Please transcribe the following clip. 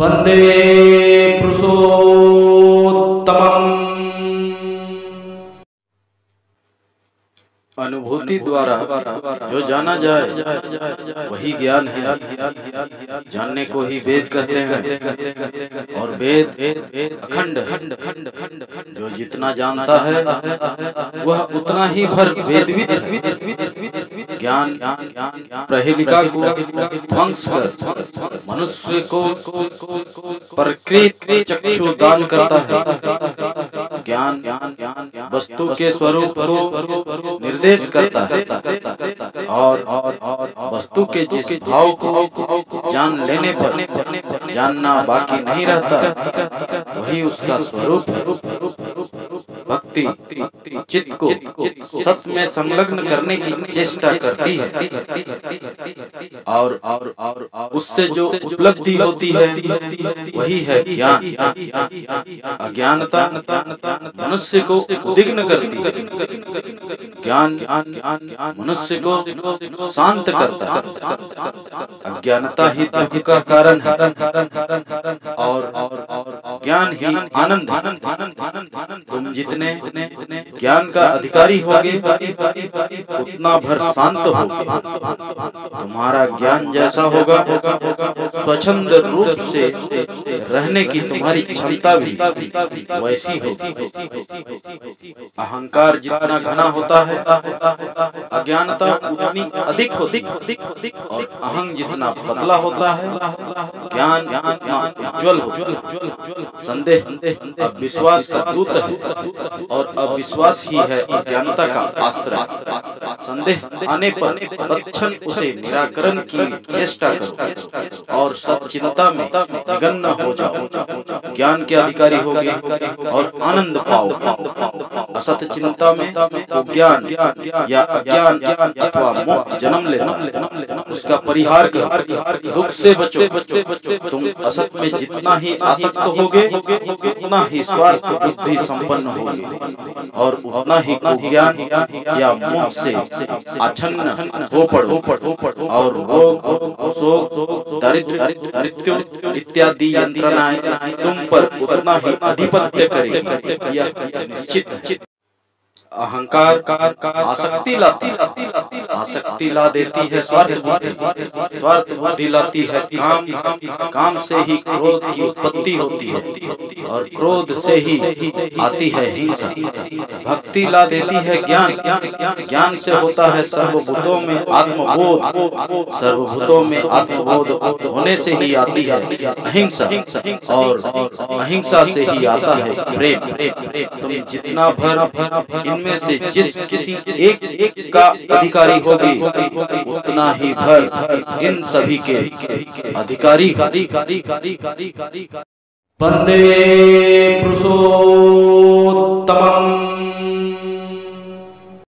वंदे पुरुषोत्तमम्। अनुभूति द्वारा जो जाना जाए वही ज्ञान है। जानने को ही वेद कहते हैं और वेद अखंड है। जो जितना जानता है वह उतना ही भर वेदविद है। ज्ञान प्रहेलिका को ध्वंस कर मनुष्य को प्रकृत चक्षु दान करता है। ज्ञान वस्तु के स्वरूप को निर्देश करता है और वस्तु के जिस भाव को जान लेने पर जानना बाकी नहीं रहता वही उसका स्वरूप है। भक्ति चित्त को सत्य में संलग्न करने की चेष्टा करती है और उससे जो उपलब्धि होती है वही है ज्ञान। अज्ञानता मनुष्य को उद्विग्न करती है। ज्ञान मनुष्य को शांत करता है। अज्ञानता ही दुख का कारण है और ज्ञान ही आनंद। तुम जितने ज्ञान का अधिकारी होगे उतना भर शांत होगे। तुम्हारा ज्ञान जैसा होगा स्वच्छंद रूप से रहने की तुम्हारी क्षमता भी वैसी होगी। अहंकार जितना घना होता है अज्ञानता उतनी अधिक होती और अहं जितना पतला होता है ज्ञान उज्ज्वल हो। संदेह अविश्वास का दूत है और अविश्वास ही है अज्ञानता का आश्रय। संदेह आने पर तत्क्षण उसे निराकरण की चेष्टा करो और सच्चिंता में निमग्न हो जाओ। ज्ञान के अधिकारी होगे और आनंद पाओ। असत चिंता में ज्ञान या अज्ञान अथवा मोह जन्म लेना उसका परिहार करो। दुख से बचो। तुम असत में जितना ही आसक्त होगे उतना ही स्वार्थ बुद्धि संपन्न होगे और उतना ही ज्ञान या मोह से आच्छन्न हो पड़ो और रोग शोक दारिद्र्य इत्यादि यंत्रणाएं तुम पर उतना ही आधिपत्य करेगी। यह निश्चित। अहंकार आसक्ति ला देती है स्वार्थ बुद्धि लाती है काम से ही क्रोध की उत्पत्ति होती है और क्रोध से ही आती है हिंसा। भक्ति ला देती है ज्ञान से होता है सर्वभूतों में आत्मबोध। सर्वभूतों में आत्मबोध होने से ही आती है अहिंसा और अहिंसा से ही आता है प्रेम। तुम जितना भर इनमें से जिस किसी एक का अधिकारी होगी उतना ही भर इन सभी के अधिकारी। वंदे पुरुषोत्तमम्।